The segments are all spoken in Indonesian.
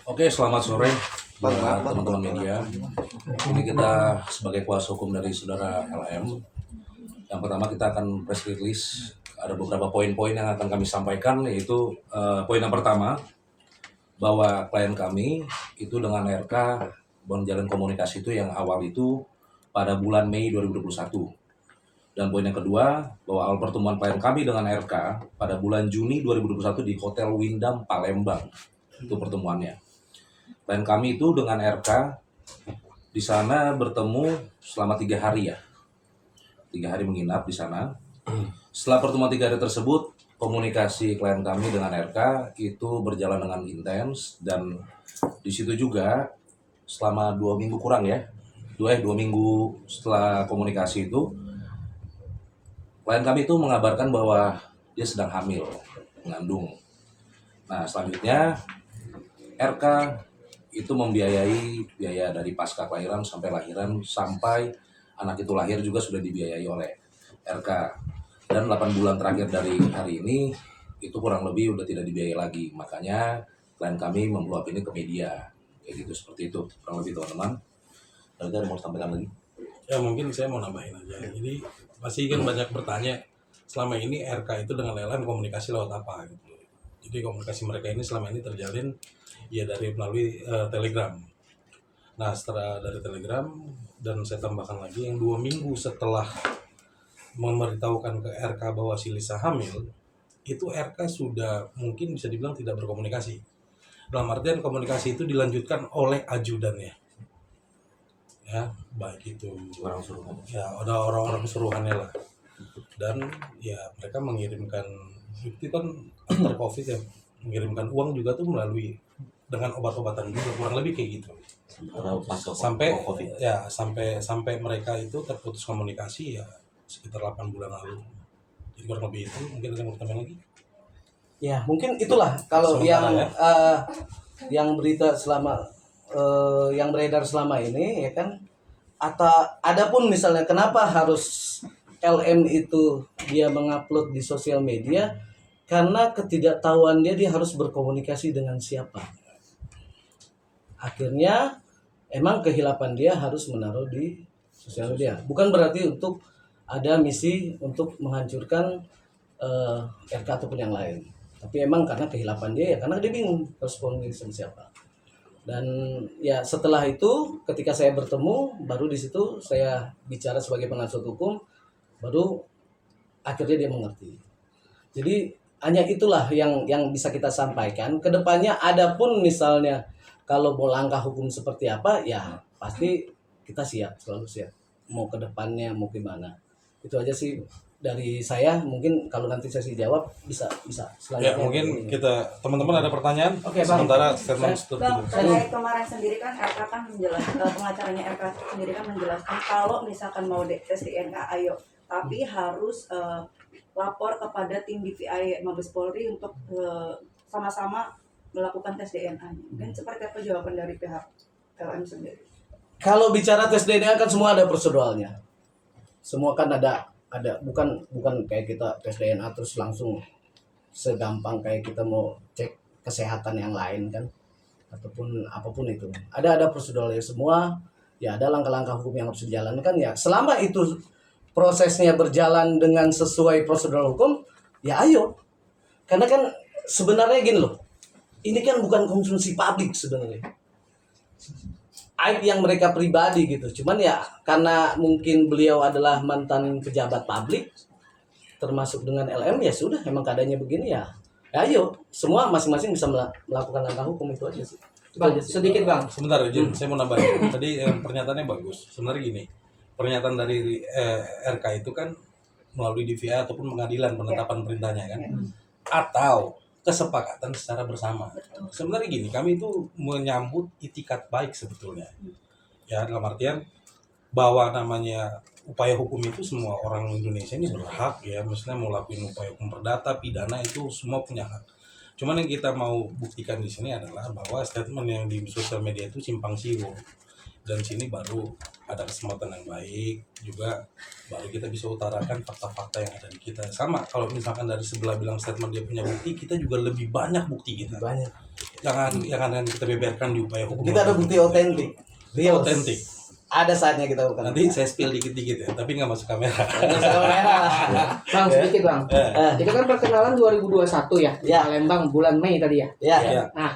Oke, selamat sore buat teman-teman media. Ini kita sebagai kuasa hukum dari saudara LM. Yang pertama kita akan press release. Ada beberapa poin-poin yang akan kami sampaikan, yaitu poin yang pertama bahwa klien kami itu dengan RK menjalin komunikasi itu yang awal itu pada bulan Mei 2021. Dan poin yang kedua bahwa awal pertemuan klien kami dengan RK pada bulan Juni 2021 di Hotel Windam Palembang. Itu pertemuannya. Klien kami itu dengan RK di sana bertemu selama 3 hari ya. 3 hari menginap di sana. Setelah pertemuan 3 hari tersebut, komunikasi klien kami dengan RK itu berjalan dengan intens, dan di situ juga selama 2 minggu kurang ya, 2 minggu setelah komunikasi itu, klien kami itu mengabarkan bahwa dia sedang hamil, mengandung. Nah, selanjutnya RK itu membiayai biaya dari pasca kelahiran sampai lahiran, sampai anak itu lahir juga sudah dibiayai oleh RK. Dan 8 bulan terakhir dari hari ini itu kurang lebih udah tidak dibiayai lagi. Makanya klien kami memeluap ini ke media. Kayak gitu, seperti itu kurang lebih teman-teman. Ada mau sampaikan lagi? Ya mungkin saya mau nambahin aja. Jadi pasti kan banyak bertanya selama ini RK itu dengan LLM komunikasi lewat apa gitu. Jadi komunikasi mereka ini selama ini terjalin ya dari melalui Telegram. Nah setelah dari Telegram, dan saya tambahkan lagi yang 2 minggu setelah memberitahukan ke RK bahwa si Lisa hamil, itu RK sudah mungkin bisa dibilang tidak berkomunikasi. Dalam artian komunikasi itu dilanjutkan oleh ajudannya. Ya, baik itu Orang suruhan. ya ada orang-orang suruhannya lah. Dan ya mereka mengirimkan itu kan after COVID ya, mengirimkan uang juga tuh melalui dengan obat-obatan juga, kurang lebih kayak gitu. Sampai ya sampai mereka itu terputus komunikasi ya sekitar 8 bulan lalu. Jadi kurang lebih itu. Mungkin ada yang mau tambah lagi? Ya, mungkin itulah kalau Sementara yang berita selama yang beredar selama ini ya kan. Atau adapun misalnya kenapa harus LM itu dia mengupload di sosial media, karena ketidaktahuan dia harus berkomunikasi dengan siapa. Akhirnya emang kehilapan dia harus menaruh di sosial media. Bukan berarti untuk ada misi untuk menghancurkan RK ataupun yang lain. Tapi emang karena kehilapan dia ya, karena dia bingung harus komunikasi sama siapa. Dan ya setelah itu ketika saya bertemu, baru di situ saya bicara sebagai penasihat hukum, baru akhirnya dia mengerti. Jadi hanya itulah yang bisa kita sampaikan. Kedepannya adapun misalnya kalau mau langkah hukum seperti apa, ya pasti kita siap, selalu siap. Mau ke depannya mau gimana. Itu aja sih dari saya. Mungkin kalau nanti sesi jawab bisa ya mungkin kita teman-teman ada pertanyaan. Oke, Bang. Sementara statement Bang, terkait kemarin sendiri kan RK kan menjelaskan, pengacaranya RK sendiri kan menjelaskan kalau misalkan mau tes DNA ayo, tapi harus lapor kepada tim DVI Mabes Polri untuk sama-sama melakukan tes DNA. Dan seperti apa jawaban dari pihak LM sendiri? Kalau bicara tes DNA kan semua ada proseduralnya. Semua kan ada bukan kayak kita tes DNA terus langsung segampang kayak kita mau cek kesehatan yang lain kan, ataupun apapun itu. Ada proseduralnya semua. Ya ada langkah-langkah hukum yang harus dijalankan ya. Selama itu prosesnya berjalan dengan sesuai prosedur hukum, ya ayo. Karena kan sebenarnya gini loh. Ini kan bukan konsumsi publik sebenarnya. Aib yang mereka pribadi gitu. Cuman ya karena mungkin beliau adalah mantan pejabat publik termasuk dengan LM, ya sudah emang keadaannya begini ya. Ya ayo, semua masing-masing bisa melakukan langkah hukum. Itu aja sih. Bang, sedikit Bang. Sebentar, Jin, saya mau nambahin. Tadi pernyataannya bagus. Sebenarnya gini, pernyataan dari RK itu kan melalui DVI ataupun pengadilan penetapan perintahnya kan, atau kesepakatan secara bersama. Sebenarnya gini, kami itu menyambut itikat baik sebetulnya. Ya dalam artian bahwa namanya upaya hukum itu semua orang Indonesia ini berhak ya, maksudnya mau lakuin upaya hukum perdata, pidana itu semua punya hak. Cuman yang kita mau buktikan di sini adalah bahwa statement yang di sosial media itu simpang siur. Dan sini baru ada kesempatan yang baik juga, baru kita bisa utarakan fakta-fakta yang ada di kita. Sama kalau misalkan dari sebelah bilang statement dia punya bukti, kita juga lebih banyak bukti kita. Banyak. yang akan kita beberkan di upaya hukum. Kita ada bukti otentik. Real. Otentik. Ada saatnya kita bukan. Nanti saya spill dikit-dikit ya, tapi nggak masuk kamera. Bang, sedikit bang. Itu kan perkenalan 2021 ya di Ya. Palembang bulan Mei tadi ya. Ya. Ya. Nah,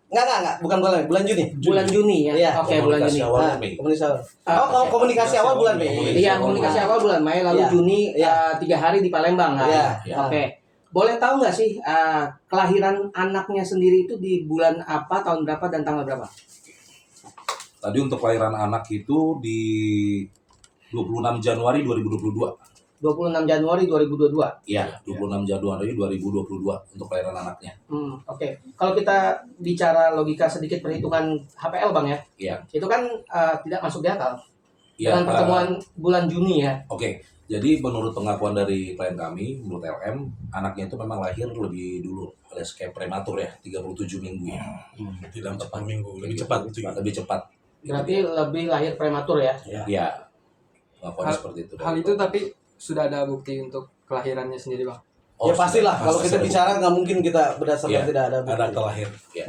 Enggak, bukan bulan Juni. bulan Juni ya. Iya. Oke, bulan Komunikasi Juni. awalnya Nah, Mei. komunikasi awal. Ah, Komunikasi awal bulan Mei. Iya, komunikasi awal bulan Mei, lalu Iya. Juni Iya. 3 hari di Palembang kan. Iya. Oke. Boleh tahu nggak sih kelahiran anaknya sendiri itu di bulan apa, tahun berapa dan tanggal berapa? Tadi untuk kelahiran anak itu di 26 Januari 2022. 26 Januari 2022. Iya, 26 Januari 2022 untuk kelahiran anaknya. Oke. Kalau kita bicara logika sedikit perhitungan HPL Bang ya. Iya. Itu kan tidak masuk di akal. Iya, Dengan pertemuan bulan Juni ya. Oke, jadi menurut pengakuan dari klien kami, menurut LM, anaknya itu memang lahir lebih dulu, alias kayak prematur ya, 37 minggu ya. Tidak 4 minggu, lebih cepat. Lebih cepat. Berarti lebih lahir prematur ya. Iya, pengakuannya seperti itu. Hal itu tapi sudah ada bukti untuk kelahirannya sendiri bang. Oh, Ya pastilah sudah, kalau pasti kita ada bicara nggak mungkin kita berdasarkan Iya. tidak ada Ada bukti. akta lahir. bukti. Iya.